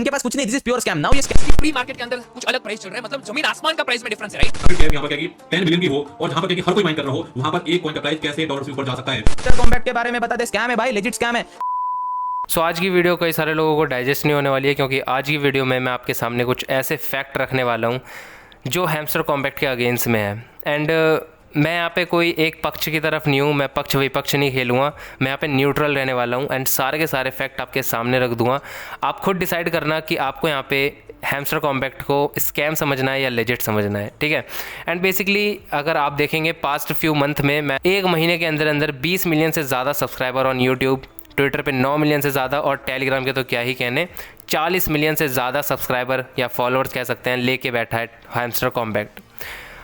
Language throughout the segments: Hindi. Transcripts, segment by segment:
इनके पास कुछ नहीं, this is pure scam. Now ये स्कैम प्री मार्केट के अंदर कुछ अलग प्राइस चल रहा है, मतलब जमीन आसमान का प्राइस में डिफरेंस है, राइट? यहाँ पर क्या कि 10 बिलियन की हो और जहाँ पर क्या कि हर कोई माइन कर रहा हो, वहाँ पर एक कॉइन का प्राइस कैसे डॉलर से ऊपर जा सकता है। कॉम्बैट के बारे में बता दे, स्कैम है भाई, लेजिट स्कैम है। सो आज की वीडियो कई सारे लोगों को डाइजेस्ट नहीं होने वाली है, क्योंकि आज की वीडियो में मैं आपके सामने कुछ ऐसे फैक्ट रखने वाला हूँ जो हैमस्टर कॉम्बैट के अगेंस्ट में है। एंड मैं यहाँ पे कोई एक पक्ष की तरफ नहीं हूँ, मैं पक्ष विपक्ष नहीं खेलूँगा, मैं यहाँ पे न्यूट्रल रहने वाला हूँ एंड सारे के सारे फैक्ट आपके सामने रख दूँगा। आप खुद डिसाइड करना कि आपको यहाँ पे हैमस्टर कॉम्बैट को स्कैम समझना है या लेजिट समझना है, ठीक है। एंड बेसिकली अगर आप देखेंगे पास्ट फ्यू मंथ में मैं एक महीने के अंदर अंदर 20 मिलियन से ज़्यादा सब्सक्राइबर ऑन यूट्यूब, ट्विटर पे 9 मिलियन से ज़्यादा और टेलीग्राम के तो क्या ही कहने 40 मिलियन से ज़्यादा सब्सक्राइबर या फॉलोअर्स कह सकते हैं लेके बैठा है हैमस्टर कॉम्बैट।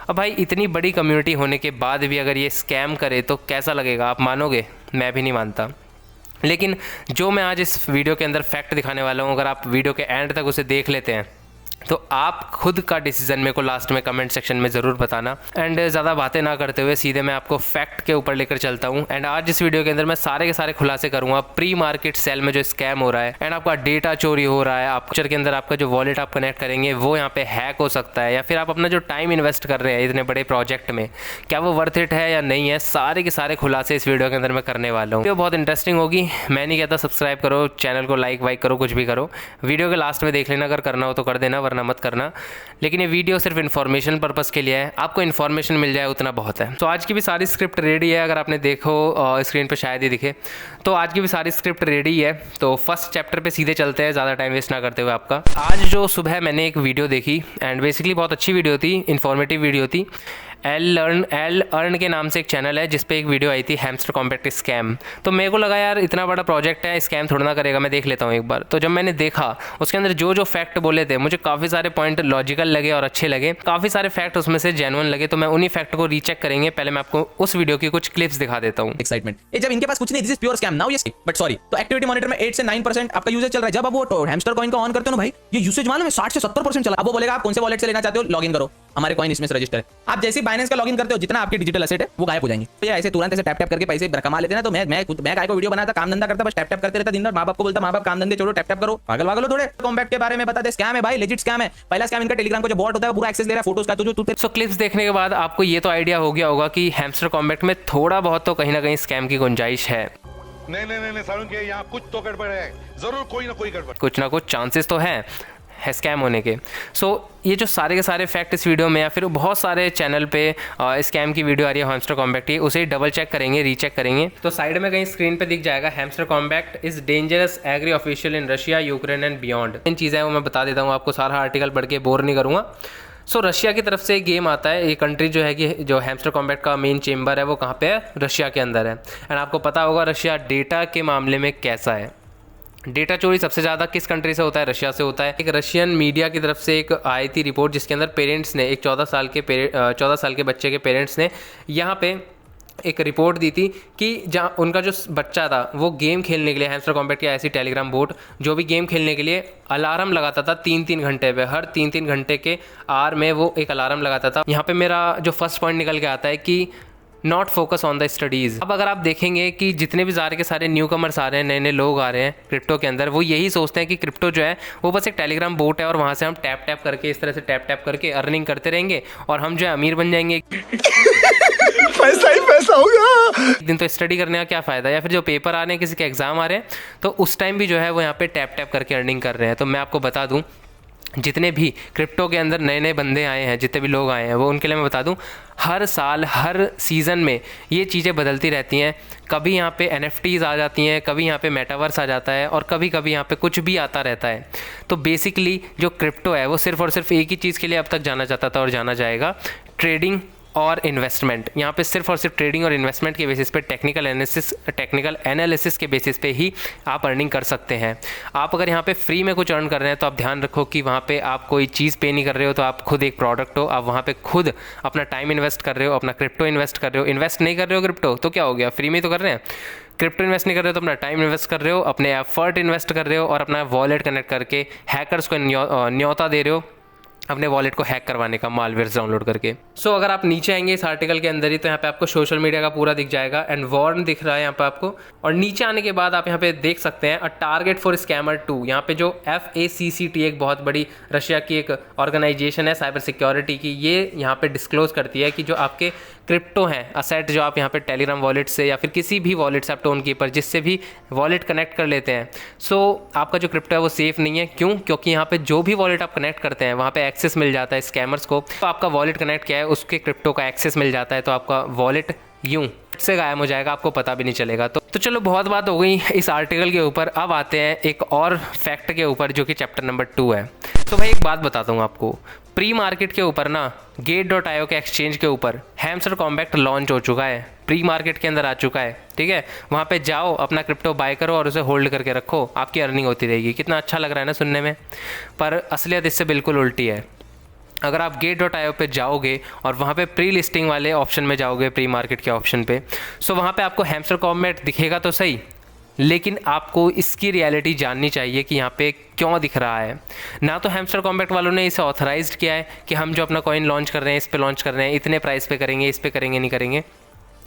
अब भाई इतनी बड़ी कम्युनिटी होने के बाद भी अगर ये स्कैम करे तो कैसा लगेगा, आप मानोगे? मैं भी नहीं मानता। लेकिन जो मैं आज इस वीडियो के अंदर फैक्ट दिखाने वाला हूँ, अगर आप वीडियो के एंड तक उसे देख लेते हैं तो आप खुद का डिसीजन मेरे को लास्ट में कमेंट सेक्शन में ज़रूर बताना। एंड ज़्यादा बातें ना करते हुए सीधे मैं आपको फैक्ट के ऊपर लेकर चलता हूँ। एंड आज इस वीडियो के अंदर मैं सारे के सारे खुलासे करूँगा प्री मार्केट सेल में जो स्कैम हो रहा है एंड आपका डेटा चोरी हो रहा है। आप के अंदर आपका जो वॉलेट आप कनेक्ट करेंगे वो यहाँ पे हैक हो सकता है, या फिर आप अपना जो टाइम इन्वेस्ट कर रहे हैं इतने बड़े प्रोजेक्ट में क्या वो वर्थ इट है या नहीं है, सारे के सारे खुलासे इस वीडियो के अंदर मैं करने वाला हूँ। तो बहुत इंटरेस्टिंग होगी। मैं नहीं कहता सब्सक्राइब करो, चैनल को लाइक वाइक करो, कुछ भी करो, वीडियो के लास्ट में देख लेना, अगर करना हो तो कर देना वरना मत करना। लेकिन ये वीडियो सिर्फ इन्फॉर्मेशन पर्पस के लिए है, आपको इन्फॉर्मेशन मिल जाए उतना बहुत है। तो आज की भी सारी स्क्रिप्ट रेडी है, अगर आपने देखो स्क्रीन पे शायद ही दिखे, तो आज की भी सारी स्क्रिप्ट रेडी है। तो फर्स्ट चैप्टर पे सीधे चलते हैं, ज़्यादा टाइम वेस्ट ना करते हुए आपका। आज जो सुबह मैंने एक वीडियो देखी एंड बेसिकली बहुत अच्छी वीडियो थी, इन्फॉर्मेटिव वीडियो थी। एल अर्न के नाम से एक चैनल है जिस पे एक वीडियो आई थी हैमस्टर कॉम्बैट स्कैम। तो मेरे को लगा यार इतना बड़ा प्रोजेक्ट है, स्कैम थोड़ा ना करेगा, मैं देख लेता हूँ एक बार। तो जब मैंने देखा उसके अंदर जो जो फैक्ट बोले थे मुझे काफ़ी सारे पॉइंट लॉजिकल लगे और अच्छे लगे, काफ़ी सारे फैक्ट उसमें से जेन्युइन लगे। तो मैं उन्हीं फैक्ट को रीचेक करेंगे। पहले मैं आपको उस वीडियो की कुछ क्लिप्स दिखा देता हूँ। एक्साइटमेंट ये जब इनके पास कुछ नहीं, this is pure scam. Now ये बट सॉरी, तो एक्टिविटी मॉनिटर में 8 से 9% आपका यूजेज चल रहा है। जब आप वो हैमस्टर कॉइन को ऑन करते हो ना भाई, ये यूसेज मालूम है 60 से 70% चला। अब वो बोलेगा आप कौन से वॉलेट से लेना चाहते हो, लॉगिन करो, हमारे कॉइन इसमें से रजिस्टर है। आप जैसे बाइनेंस का लॉगिन करते हो जितना आपकी डिजिटल एसेट है वो गायब हो जाएंगे। तो ये ऐसे तुरंत ऐसे टैप टैप करके पैसे कमा लेते हैं ना। तो मैं काय को वीडियो बनाता, काम धंधा करता, बस टैप टैप करते रहता दिन भर। माँ बाप को बोलता, माँ बाप काम धंधे छोड़ो, टैप टैप करो, पागल वागल हो थोड़े। कॉम्बैट के बारे में बता दे, स्कैम है भाई, लेजिट स्कैम है। पहला स्कैम इनका टेलीग्राम को जो बॉट होता है वो पूरा एक्सेस ले रहा है फोटोज का। तो जो सो क्लिप्स देखने के बाद आपको ये तो आइडिया हो गया होगा कि हैमस्टर कॉम्बैट में थोड़ा बहुत तो कहीं ना कहीं स्कैम की गुंजाइश है। नहीं सारुण के यहाँ कुछ तो गड़बड़ है, जरूर कोई ना कोई गड़बड़, कुछ ना कुछ चांसेस तो हैं स्कैम होने के। सो ये जो सारे के सारे फैक्ट इस वीडियो में या फिर बहुत सारे चैनल पे स्कैम की वीडियो आ रही है हैमस्टर कॉम्बैट की, उसे डबल चेक करेंगे, रीचेक करेंगे। तो साइड में कहीं स्क्रीन पे दिख जाएगा Hamster Kombat is dangerous agree official in Russia, Ukraine and beyond. इन चीज़ें वो मैं बता देता हूँ आपको, सारा आर्टिकल पढ़ के बोर नहीं करूँगा। सो रशिया की तरफ से एक गेम आता है। ये कंट्री जो है कि जो हैमस्टर कॉम्बैट का मेन चेम्बर है वो कहाँ पे है, रशिया के अंदर है। एंड आपको पता होगा रशिया डेटा के मामले में कैसा है। डेटा चोरी सबसे ज़्यादा किस कंट्री से होता है, रशिया से होता है। एक रशियन मीडिया की तरफ से एक आई थी रिपोर्ट जिसके अंदर पेरेंट्स ने एक 14 साल के बच्चे के पेरेंट्स ने यहाँ पे एक रिपोर्ट दी थी कि जहाँ उनका जो बच्चा था वो गेम खेलने के लिए हैमस्टर कॉम्बैट की ऐसी टेलीग्राम बोट जो भी गेम खेलने के लिए अलार्म लगाता था 3-3 घंटे पे, हर 3-3 घंटे के आर में वो एक अलार्म लगाता था। यहाँ पे मेरा जो फर्स्ट पॉइंट निकल के आता है कि not focus on the studies. अब अगर आप देखेंगे कि जितने भी सारे के सारे न्यू कमर्स आ रहे हैं, नए नए लोग आ रहे हैं क्रिप्टो के अंदर, वो यही सोचते हैं कि क्रिप्टो जो है वो बस एक टेलीग्राम बोट है और वहाँ से हम टैप टैप करके इस तरह से टैप टैप करके अर्निंग करते रहेंगे और हम जो है अमीर बन जाएंगे। पैसा ही पैसा होगा। एक दिन तो स्टडी करने का क्या फ़ायदा, या फिर जो पेपर आ रहे हैं, किसी के एग्जाम आ रहे हैं, तो उस टाइम भी जो है वो यहाँ पे टैप टैप करके अर्निंग कर रहे हैं। तो मैं आपको बता दूँ जितने भी क्रिप्टो के अंदर नए नए बंदे आए हैं, जितने भी लोग आए हैं, वो उनके लिए मैं बता दूं हर साल हर सीज़न में ये चीज़ें बदलती रहती हैं। कभी यहाँ पे NFTs आ जाती हैं, कभी यहाँ पे मेटावर्स आ जाता है और कभी कभी यहाँ पे कुछ भी आता रहता है। तो बेसिकली जो क्रिप्टो है वो सिर्फ और सिर्फ एक ही चीज़ के लिए अब तक जाना जाता था और जाना जाएगा, ट्रेडिंग और इन्वेस्टमेंट। यहाँ पे सिर्फ और सिर्फ ट्रेडिंग और इन्वेस्टमेंट के बेसिस पे टेक्निकल एनालिसिस के बेसिस पे ही आप अर्निंग कर सकते हैं। आप अगर यहाँ पे फ्री में कुछ अर्न कर रहे हैं तो आप ध्यान रखो कि वहाँ पे आप कोई चीज़ पे नहीं कर रहे हो, तो आप खुद एक प्रोडक्ट हो, आप वहाँ पे खुद अपना टाइम इन्वेस्ट कर रहे हो, अपना क्रिप्टो इन्वेस्ट कर रहे हो। इन्वेस्ट नहीं कर रहे हो क्रिप्टो तो क्या हो गया, फ्री में तो कर रहे हैं। क्रिप्टो इन्वेस्ट नहीं कर रहे हो तो अपना टाइम इन्वेस्ट कर रहे हो, अपने एफर्ट इन्वेस्ट कर रहे हो और अपना वॉलेट कनेक्ट करके हैकर्स को न्योता दे रहे हो अपने वॉलेट को हैक करवाने का मालवेयर डाउनलोड करके। सो अगर आप नीचे आएंगे इस आर्टिकल के अंदर ही तो यहाँ पे आपको सोशल मीडिया का पूरा दिख जाएगा एंड वार्न दिख रहा है यहाँ पे आपको। और नीचे आने के बाद आप यहाँ पे देख सकते हैं अ टारगेट फॉर स्कैमर 2। यहाँ पे जो FACCT एक बहुत बड़ी रशिया की एक ऑर्गेनाइजेशन है साइबर सिक्योरिटी की, ये यहाँ पे डिस्क्लोज करती है कि जो आपके क्रिप्टो हैं असेट जो आप यहाँ पे टेलीग्राम वॉलेट से या फिर किसी भी वॉलेट से आप टोन कीपर जिससे भी वॉलेट कनेक्ट कर लेते हैं, सो आपका जो क्रिप्टो है वो सेफ़ नहीं है। क्यों? क्योंकि यहाँ पे जो भी वॉलेट आप कनेक्ट करते हैं वहाँ पे एक्सेस मिल जाता है स्कैमर्स को। तो आपका वॉलेट कनेक्ट किया है उसके क्रिप्टो का एक्सेस मिल जाता है, तो आपका वॉलेट यूं से गायब हो जाएगा, आपको पता भी नहीं चलेगा। तो चलो बहुत बात हो गई इस आर्टिकल के ऊपर। अब आते हैं एक और फैक्ट के ऊपर जो कि चैप्टर नंबर 2 है। तो भाई एक बात बताता हूँ आपको, प्री मार्केट के ऊपर ना Gate.io के एक्सचेंज के ऊपर हैमस्टर कॉम्बैक्ट लॉन्च हो चुका है, प्री मार्केट के अंदर आ चुका है। ठीक है, वहाँ पे जाओ अपना क्रिप्टो बाय करो और उसे होल्ड करके रखो, आपकी अर्निंग होती रहेगी। कितना अच्छा लग रहा है ना सुनने में, पर असलियत इससे बिल्कुल उल्टी है। अगर आप Gate.io पे जाओगे और वहाँ पे प्री लिस्टिंग वाले ऑप्शन में जाओगे, प्री मार्केट के ऑप्शन पे, सो वहाँ पे आपको हैमस्टर कॉम्बैक्ट दिखेगा तो सही, लेकिन आपको इसकी रियलिटी जाननी चाहिए कि यहाँ पे क्यों दिख रहा है। ना तो हैमस्टर कॉम्बैक्ट वालों ने इसे ऑथराइज्ड किया है कि हम जो अपना कॉइन लॉन्च कर रहे हैं इस पे लॉन्च कर रहे हैं, इतने प्राइस पे करेंगे, इस पे करेंगे नहीं करेंगे,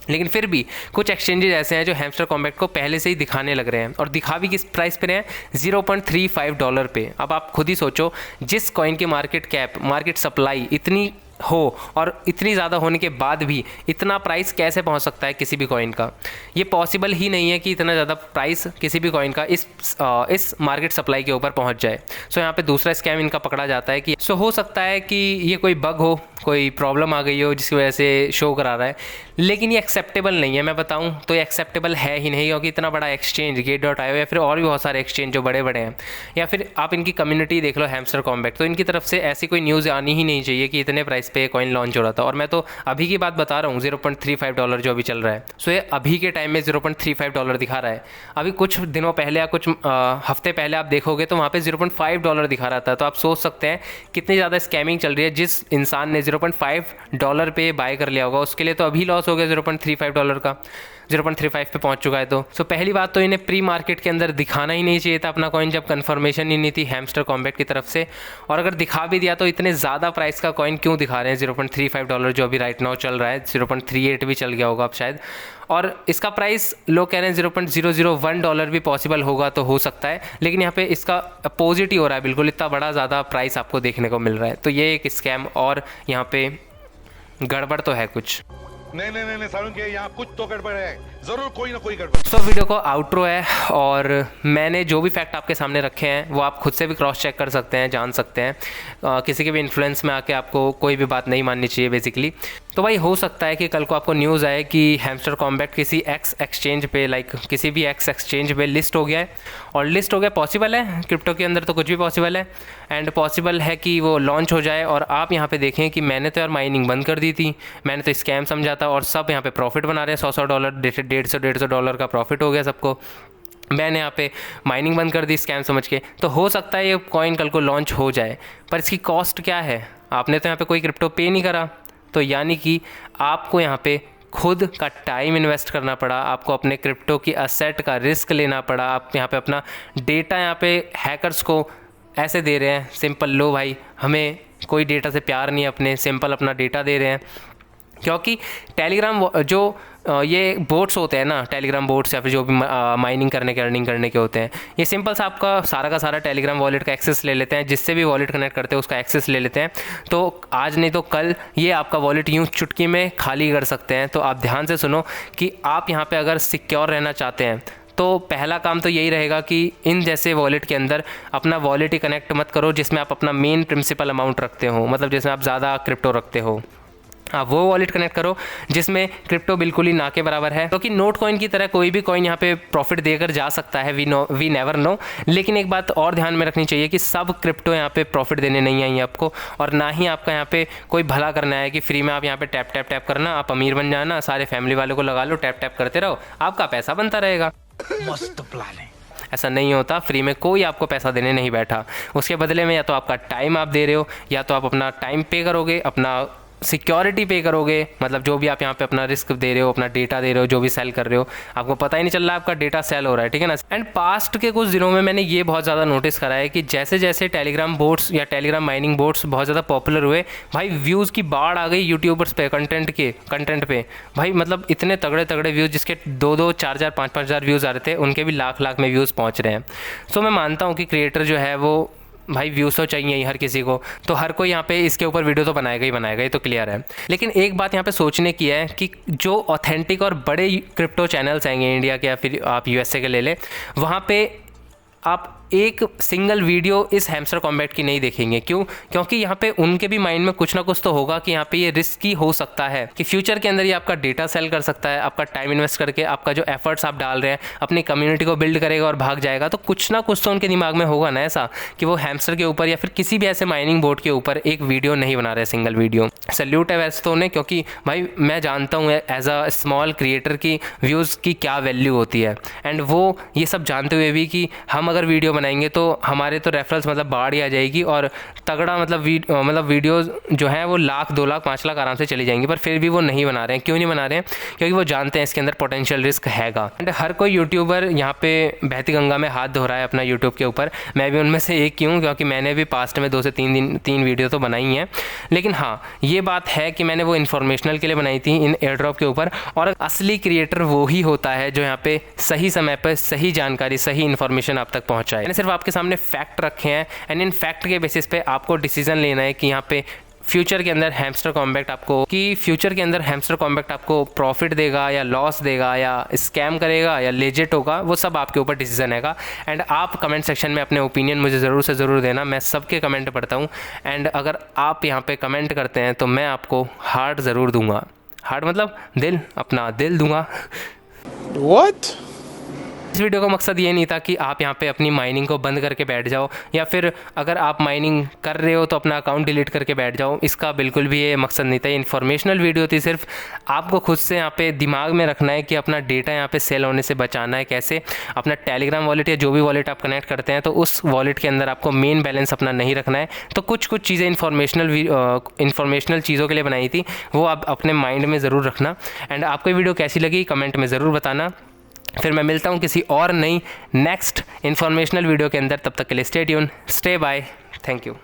लेकिन फिर भी कुछ एक्सचेंजेस ऐसे हैं जो हैमस्टर कॉम्बैक्ट को पहले से ही दिखाने लग रहे हैं। और दिखा भी किस प्राइस पे रहे हैं? $0.35 पे। अब आप खुद ही सोचो, जिस कॉइन की मार्केट कैप, मार्केट सप्लाई इतनी हो और इतनी ज़्यादा होने के बाद भी इतना प्राइस कैसे पहुंच सकता है किसी भी कॉइन का? ये पॉसिबल ही नहीं है कि इतना ज़्यादा प्राइस किसी भी कॉइन का इस मार्केट सप्लाई के ऊपर पहुंच जाए। सो यहाँ पे दूसरा स्कैम इनका पकड़ा जाता है कि हो सकता है कि ये कोई बग हो, कोई प्रॉब्लम आ गई हो जिसकी वजह से शो करा रहा है, लेकिन ये एक्सेप्टेबल नहीं है। मैं बताऊं तो ये एक्सेप्टेबल है ही नहीं, क्योंकि इतना बड़ा एक्सचेंज Gate.io या फिर और भी बहुत सारे एक्सचेंज जो बड़े बड़े हैं, या फिर आप इनकी कम्युनिटी देख लो हैमस्टर कॉम्बैक्ट, तो इनकी तरफ से ऐसी कोई न्यूज़ आनी ही नहीं चाहिए कि इतने प्राइस पे कॉइन लॉन्च हो रहा था। और मैं तो अभी की बात बता रहा हूँ, $0.35 जो अभी चल रहा है, सो ये अभी के टाइम में $0.35 दिखा रहा है। अभी कुछ दिनों पहले या कुछ हफ्ते पहले आप देखोगे तो वहाँ पे $0.5 दिखा रहा था। तो आप सोच सकते हैं कितनी ज़्यादा स्कैमिंग चल रही है। जिस इंसान ने $0.5 पे बाय कर लिया होगा उसके लिए तो अभी लॉस हो गया $0.35 का, 0.35 पे पहुंच चुका है। तो पहली बात तो इन्हें प्री मार्केट के अंदर दिखाना ही नहीं चाहिए था अपना कॉइन, जब कंफर्मेशन ही नहीं थी हैमस्टर कॉम्बैक्ट की तरफ से। और अगर दिखा भी दिया तो इतने ज़्यादा प्राइस का कॉइन क्यों दिखा रहे हैं? $0.35 जो अभी राइट नाउ चल रहा है, 0.38 भी चल गया होगा अब शायद। और इसका प्राइस लोग कह रहे हैं $0.001 भी पॉसिबल होगा तो हो सकता है, लेकिन यहाँ पे इसका अपोजिट ही हो रहा है बिल्कुल, इतना बड़ा ज़्यादा प्राइस आपको देखने को मिल रहा है। तो ये एक स्कैम और यहाँ पे गड़बड़ तो है कुछ। नहीं सारुण के यहाँ कुछ तो गड़बड़ है, जरूर कोई ना कोई गड़बड़। तो वीडियो को आउटरो है और मैंने जो भी फैक्ट आपके सामने रखे हैं वो आप खुद से भी क्रॉस चेक कर सकते हैं, जान सकते हैं। किसी के भी इन्फ्लुएंस में आके आपको कोई भी बात नहीं माननी चाहिए बेसिकली। तो भाई हो सकता है कि कल को आपको न्यूज़ आए कि हैमस्टर कॉम्बैक्ट किसी एक्स एक्सचेंज पे, लाइक किसी भी एक्स एक्सचेंज पे लिस्ट हो गया है। और लिस्ट हो गया पॉसिबल है, क्रिप्टो के अंदर तो कुछ भी पॉसिबल है। एंड पॉसिबल है कि वो लॉन्च हो जाए और आप यहाँ पे देखें कि मैंने तो यार माइनिंग बंद कर दी थी, मैंने तो स्कैम समझा था, और सब यहाँ पे प्रॉफिट बना रहे हैं। $100, $150 का प्रॉफिट हो गया सबको। मैंने यहाँ पे माइनिंग बंद कर दी स्कैम समझ के। तो हो सकता है ये कॉइन कल को लॉन्च हो जाए, पर इसकी कॉस्ट क्या है? आपने तो यहाँ पे कोई क्रिप्टो पे नहीं करा, तो यानी कि आपको यहाँ पे खुद का टाइम इन्वेस्ट करना पड़ा, आपको अपने क्रिप्टो की असेट का रिस्क लेना पड़ा। आप यहाँ पे अपना डेटा यहाँ पे हैकर्स को ऐसे दे रहे हैं, सिंपल लो भाई, हमें कोई डेटा से प्यार नहीं है, अपने सिंपल अपना डेटा दे रहे हैं। क्योंकि टेलीग्राम जो ये बोट्स होते हैं ना, टेलीग्राम बोट्स या फिर जो भी माइनिंग करने के, अर्निंग करने के होते हैं, ये सिंपल सा आपका सारा का सारा टेलीग्राम वॉलेट का एक्सेस ले लेते हैं। जिससे भी वॉलेट कनेक्ट करते हैं उसका एक्सेस ले लेते हैं। तो आज नहीं तो कल ये आपका वॉलेट यूँ चुटकी में खाली कर सकते हैं। तो आप ध्यान से सुनो कि आप यहाँ पे अगर सिक्योर रहना चाहते हैं तो पहला काम तो यही रहेगा कि इन जैसे वॉलेट के अंदर अपना वॉलेट ही कनेक्ट मत करो जिसमें आप अपना मेन प्रिंसिपल अमाउंट रखते हो, मतलब जिसमें आप ज़्यादा क्रिप्टो रखते हो। आप वो वॉलेट कनेक्ट करो जिसमें क्रिप्टो बिल्कुल ही ना के बराबर है। क्योंकि नोट कॉइन की तरह कोई भी कॉइन यहाँ पे प्रॉफिट देकर जा सकता है, वी नेवर नो। लेकिन एक बात और ध्यान में रखनी चाहिए कि सब क्रिप्टो यहाँ पे प्रॉफिट देने नहीं आई आपको, और ना ही आपका यहाँ पे कोई भला करना है कि फ्री में आप यहाँ पे टैप टैप टैप करना, आप अमीर बन जाना, सारे फैमिली वालों को लगा लो, टैप टैप करते रहो, आपका पैसा बनता रहेगा। मस्त प्लान है। ऐसा नहीं होता, फ्री में कोई आपको पैसा देने नहीं बैठा। उसके बदले में या तो आपका टाइम आप दे रहे हो, या तो आप अपना टाइम पे करोगे, अपना सिक्योरिटी पे करोगे, मतलब जो भी आप यहाँ पे अपना रिस्क दे रहे हो, अपना डेटा दे रहे हो, जो भी सेल कर रहे हो, आपको पता ही नहीं चल रहा है आपका डेटा सेल हो रहा है, ठीक है ना। एंड पास्ट के कुछ दिनों में मैंने ये बहुत ज़्यादा नोटिस करा है कि जैसे जैसे टेलीग्राम बोट्स या टेलीग्राम माइनिंग बोट्स बहुत ज़्यादा पॉपुलर हुए, भाई व्यूज़ की बाढ़ आ गई यूट्यूबर्स पे, कंटेंट पे भाई, मतलब इतने तगड़े तगड़े व्यूज़ जिसके 2-2, 4-4, 5-5 हज़ार व्यूज़ आ रहे थे, उनके भी लाख में व्यूज़ पहुँच रहे हैं। सो मैं मानता हूँ कि क्रिएटर जो है वो भाई व्यूज़ तो चाहिए ही हर किसी को, तो हर कोई यहाँ पे इसके ऊपर वीडियो तो बनाएगा ही, ये तो क्लियर है। लेकिन एक बात यहाँ पे सोचने की है कि जो ऑथेंटिक और बड़े क्रिप्टो चैनल्स आएंगे इंडिया के या फिर आप यूएसए के ले लें, वहाँ पे आप एक सिंगल वीडियो इस हैमस्टर कॉम्बैट की नहीं देखेंगे। क्यों? क्योंकि यहाँ पे उनके भी माइंड में कुछ ना कुछ तो होगा कि यहाँ पे ये रिस्की हो सकता है, कि फ्यूचर के अंदर ये आपका डेटा सेल कर सकता है, आपका टाइम इन्वेस्ट करके आपका जो एफर्ट्स आप डाल रहे हैं अपनी कम्युनिटी को बिल्ड करेगा और भाग जाएगा। तो कुछ ना कुछ तो उनके दिमाग में होगा ना ऐसा कि वो हैमस्टर के ऊपर या फिर किसी भी ऐसे माइनिंग बोर्ड के ऊपर एक वीडियो नहीं बना रहे, सिंगल वीडियो। सैल्यूट है वैसे तो उन्हें, क्योंकि भाई मैं जानता हूँ एज अ स्मॉल क्रिएटर की व्यूज़ की क्या वैल्यू होती है, एंड वो ये सब जानते हुए भी कि हम अगर वीडियो बनाएंगे तो हमारे तो रेफरल्स मतलब बाढ़ ही आ जाएगी और तगड़ा मतलब वीडियोस जो हैं वो 1 लाख 2 लाख 5 लाख आराम से चली जाएंगी, पर फिर भी वो नहीं बना रहे हैं। क्यों नहीं बना रहे हैं? क्योंकि वो जानते हैं इसके अंदर पोटेंशियल रिस्क हैगा। एंड हर कोई यूट्यूबर यहाँ पे बहती गंगा में हाथ धो रहा है अपना यूट्यूब के ऊपर, मैं भी उनमें से एक क्यों, क्योंकि मैंने भी पास्ट में 2 से 3 वीडियो तो बनाई हैं। लेकिन हाँ, ये बात है कि मैंने वो इन्फॉर्मेशनल के लिए बनाई थी इन एयर ड्रॉप के ऊपर, और असली क्रिएटर वो ही होता है जो यहाँ पे सही समय पर सही जानकारी, सही इन्फॉर्मेशन आप तक पहुँचाए। मैंने सिर्फ आपके सामने फैक्ट रखे हैं, एंड इन फैक्ट के बेसिस पे आपको डिसीजन लेना है कि यहाँ पे फ्यूचर के अंदर हैमस्टर कॉम्बैट आपको प्रॉफिट देगा या लॉस देगा या स्कैम करेगा या लेजिट होगा, वो सब आपके ऊपर डिसीजन हैगा। एंड आप कमेंट सेक्शन में अपने ओपिनियन मुझे ज़रूर से ज़रूर देना, मैं सबके कमेंट पढ़ता हूँ। एंड अगर आप यहाँ पे कमेंट करते हैं तो मैं आपको हार्ट ज़रूर दूंगा, हार्ट मतलब दिल, अपना दिल दूंगा। What? इस वीडियो का मकसद ये नहीं था कि आप यहाँ पे अपनी माइनिंग को बंद करके बैठ जाओ, या फिर अगर आप माइनिंग कर रहे हो तो अपना अकाउंट डिलीट करके बैठ जाओ, इसका बिल्कुल भी ये मकसद नहीं था। ये इन्फॉर्मेशनल वीडियो थी, सिर्फ आपको खुद से यहाँ पे दिमाग में रखना है कि अपना डेटा यहाँ पे सेल होने से बचाना है कैसे। अपना टेलीग्राम वॉलेट या जो भी वॉलेट आप कनेक्ट करते हैं तो उस वॉलेट के अंदर आपको मेन बैलेंस अपना नहीं रखना है। तो कुछ चीज़ें इन्फॉर्मेशनल चीज़ों के लिए बनाई थी, वो आप अपने माइंड में ज़रूर रखना। एंड आपको ये वीडियो कैसी लगी कमेंट में ज़रूर बताना। फिर मैं मिलता हूँ किसी और नई नेक्स्ट इन्फॉर्मेशनल वीडियो के अंदर, तब तक के लिए stay tune, stay bye, thank you.